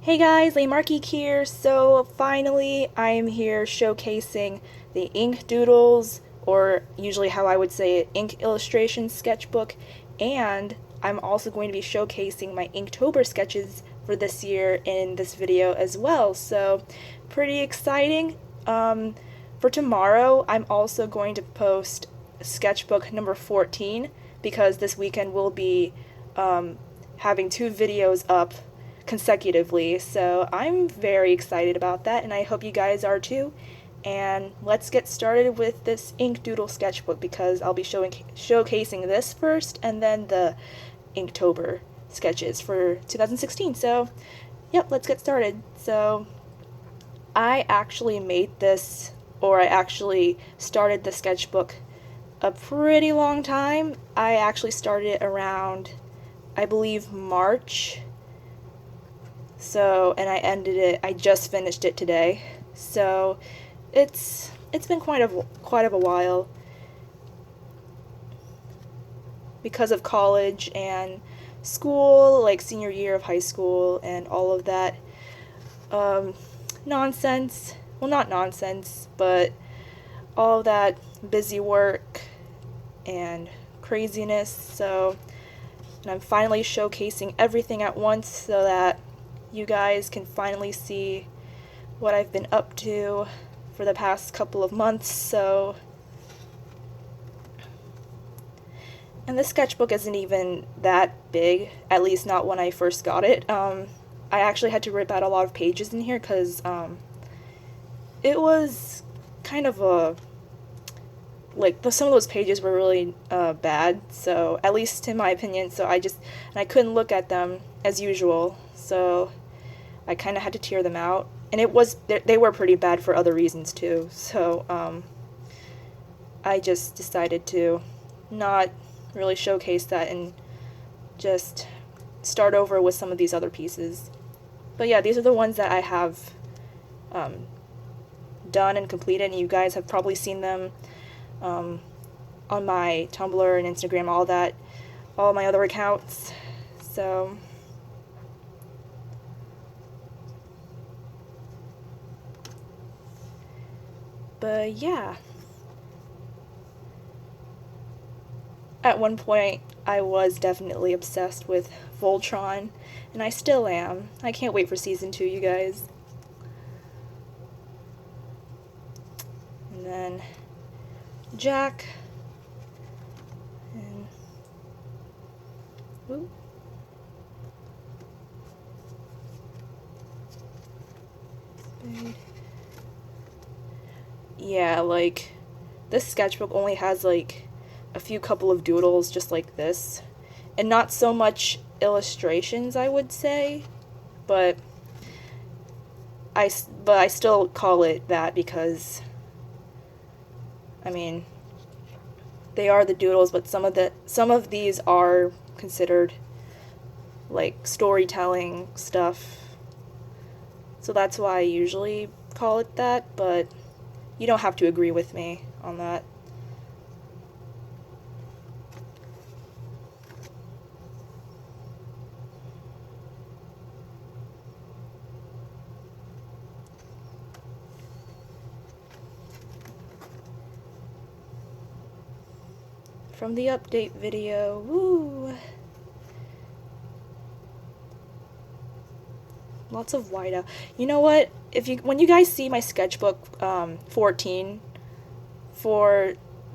Hey guys, Marky here. So finally, I am here showcasing the ink doodles, or usually how I would say it, ink illustration sketchbook, and I'm also going to be showcasing my Inktober sketches for this year in this video as well. So pretty exciting. For tomorrow, I'm also going to post sketchbook number 14 because this weekend we'll be having two videos up consecutively. So I'm very excited about that, and I hope you guys are too. And let's get started with this ink doodle sketchbook because I'll be showcasing this first and then the Inktober sketches for 2016. So, yep, let's get started. So, I actually made this, or I actually started the sketchbook a pretty long time. I actually started it around, I believe, March. So, and I just finished it today. So, it's been quite of a while because of college and school, like senior year of high school and all of that um, nonsense. Well, not nonsense, but all of that busy work and craziness. So, and I'm finally showcasing everything at once so that you guys can finally see what I've been up to for the past couple of months. So, and this sketchbook isn't even that big, at least not when I first got it. I actually had to rip out a lot of pages in here because it was kind of a some of those pages were really bad, so at least in my opinion. So I couldn't look at them as usual, so I kind of had to tear them out, and they were pretty bad for other reasons too. So I just decided to not really showcase that and just start over with some of these other pieces. But yeah, these are the ones that I have done and completed, and you guys have probably seen them on my Tumblr and Instagram, all my other accounts. So, but yeah. At one point, I was definitely obsessed with Voltron, and I still am. I can't wait for season 2, you guys. And then Jack. And ooh. Yeah, like this sketchbook only has like a few couple of doodles just like this, and not so much illustrations, I would say, but I still call it that because I mean they are the doodles, but some of these are considered like storytelling stuff. So that's why I usually call it that, but you don't have to agree with me on that. From the update video, woo! Lots of whiteout. You know what? When you guys see my sketchbook 14 for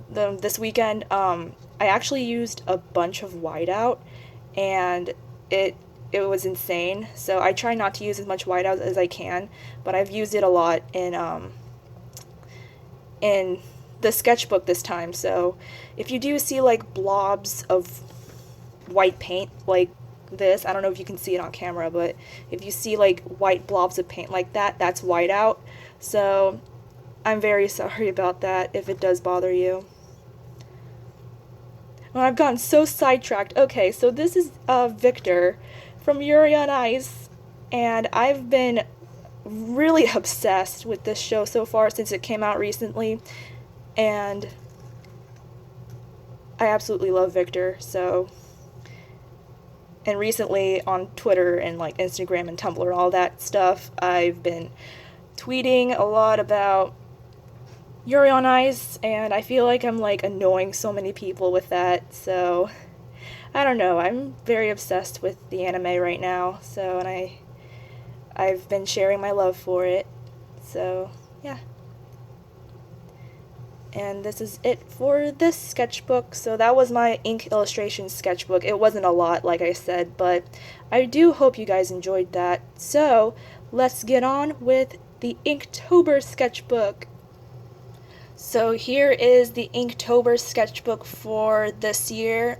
this weekend, I actually used a bunch of whiteout, and it it was insane. So I try not to use as much whiteout as I can, but I've used it a lot in the sketchbook this time. So if you do see like blobs of white paint like this, I don't know if you can see it on camera, but if you see like white blobs of paint like that, that's whiteout. So I'm very sorry about that if it does bother you. Well, I've gotten so sidetracked. Okay, so this is Victor from Yuri on Ice, and I've been really obsessed with this show so far since it came out recently, and I absolutely love Victor. So And recently on Twitter and like Instagram and Tumblr and all that stuff, I've been tweeting a lot about Yuri on Ice, and I feel like I'm like annoying so many people with that. So I don't know. I'm very obsessed with the anime right now. So and I've been sharing my love for it. So yeah. And this is it for this sketchbook. So that was my ink illustration sketchbook. It wasn't a lot, like I said, but I do hope you guys enjoyed that. So let's get on with the Inktober sketchbook. So here is the Inktober sketchbook for this year.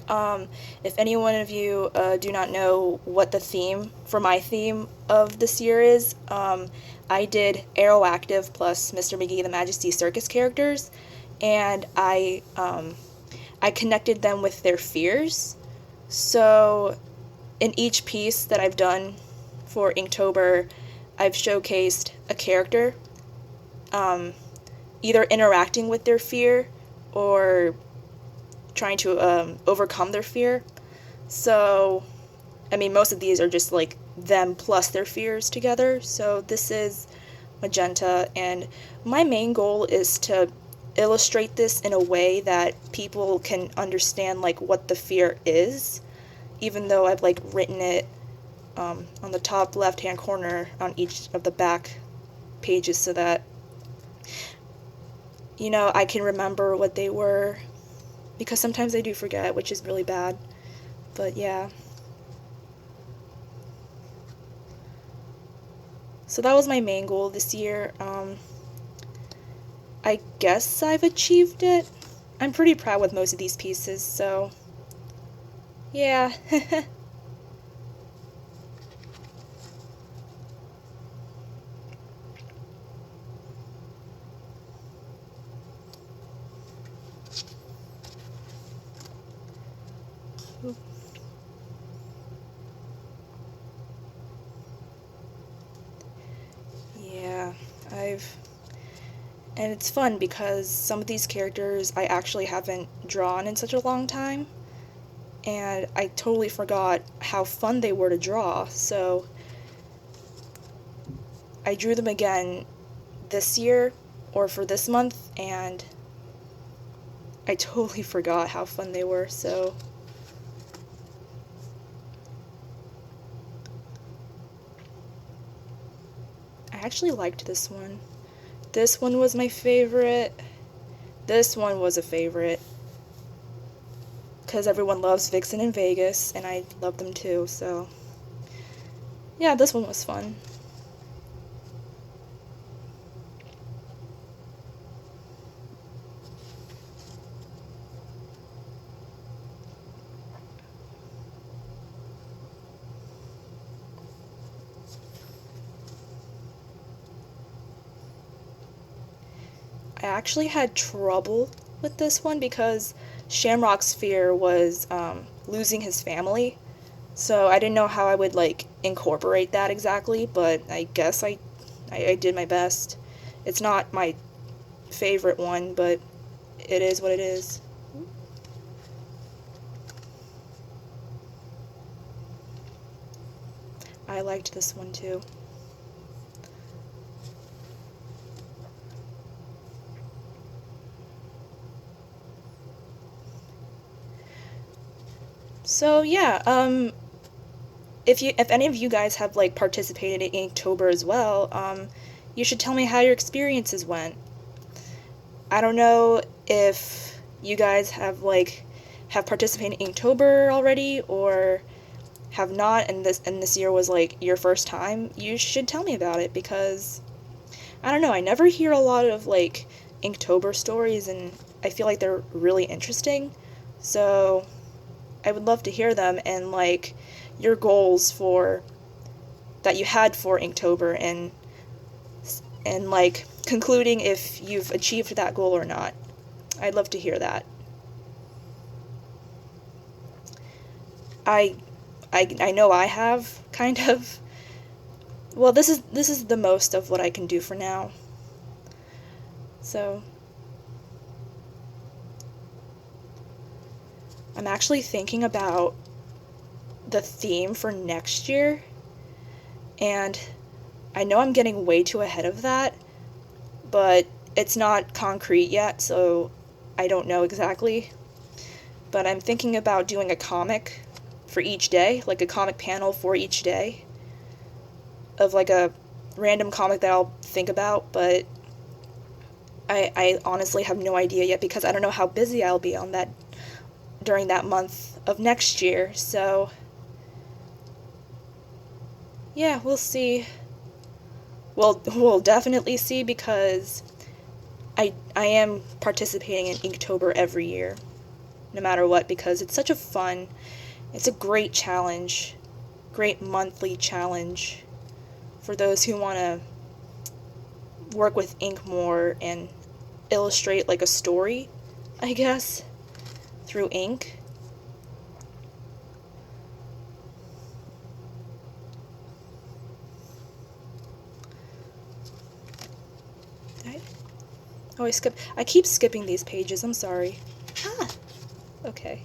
If any one of you do not know what the theme for my theme of this year is, I did Aeroactive plus Mr. McGee the Majesty Circus characters, and I connected them with their fears. So in each piece that I've done for Inktober, I've showcased a character, either interacting with their fear or trying to overcome their fear. So, I mean, most of these are just like them plus their fears together. So this is Magenta, and my main goal is to illustrate this in a way that people can understand like what the fear is, even though I've like written it on the top left hand corner on each of the back pages so that I can remember what they were, because sometimes I do forget, which is really bad. But yeah. So that was my main goal this year. I guess I've achieved it. I'm pretty proud with most of these pieces, so yeah. Yeah, and it's fun because some of these characters I actually haven't drawn in such a long time, and I totally forgot how fun they were to draw, so I drew them again this year, or for this month, and I totally forgot how fun they were, so I actually liked this one. This one was my favorite. This one was a favorite, because everyone loves Vixen in Vegas, and I love them too, so yeah, this one was fun. I actually had trouble with this one because Shamrock's fear was losing his family, so I didn't know how I would like incorporate that exactly, but I guess I did my best. It's not my favorite one, but it is what it is. I liked this one too. So yeah, if any of you guys have like participated in Inktober as well, you should tell me how your experiences went. I don't know if you guys have participated in Inktober already or have not, and this year was like your first time. You should tell me about it, because I don't know, I never hear a lot of like Inktober stories, and I feel like they're really interesting. So I would love to hear them, and like your goals for that you had for Inktober, and like concluding if you've achieved that goal or not. I'd love to hear that. I I know I have kind of. Well, this is the most of what I can do for now. So I'm actually thinking about the theme for next year, and I know I'm getting way too ahead of that, but it's not concrete yet, so I don't know exactly. But I'm thinking about doing a comic for each day, like a comic panel for each day, of like a random comic that I'll think about, but I honestly have no idea yet because I don't know how busy I'll be on that during that month of next year. So yeah, we'll see. We'll definitely see because I am participating in Inktober every year, no matter what, because it's such a fun, it's a great challenge, great monthly challenge for those who want to work with ink more and illustrate like a story, I guess, through ink. I keep skipping these pages, I'm sorry. Ah, okay.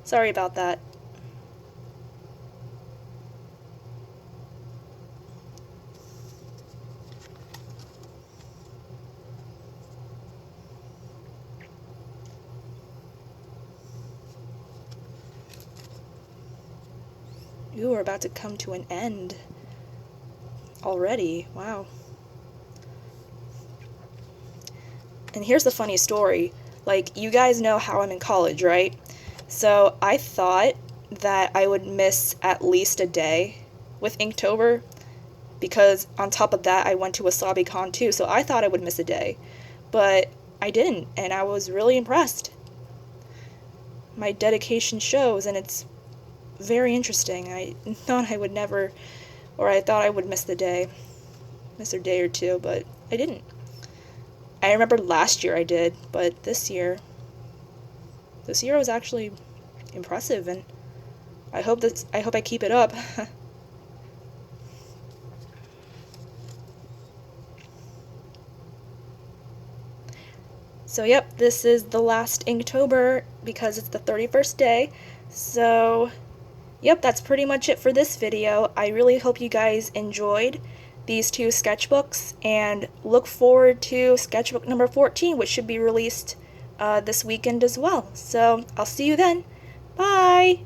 Sorry about that. Ooh, we're about to come to an end already. Wow. And here's the funny story. Like, you guys know how I'm in college, right? So I thought that I would miss at least a day with Inktober because on top of that I went to WasabiCon too, so I thought I would miss a day. But I didn't, and I was really impressed. My dedication shows, and it's very interesting. I thought I would never, or I thought I would miss a day or two, but I didn't. I remember last year I did, but this year was actually impressive, and I hope I keep it up. So yep, this is the last Inktober because it's the 31st day. So yep, that's pretty much it for this video. I really hope you guys enjoyed these two sketchbooks and look forward to sketchbook number 14, which should be released this weekend as well. So I'll see you then. Bye!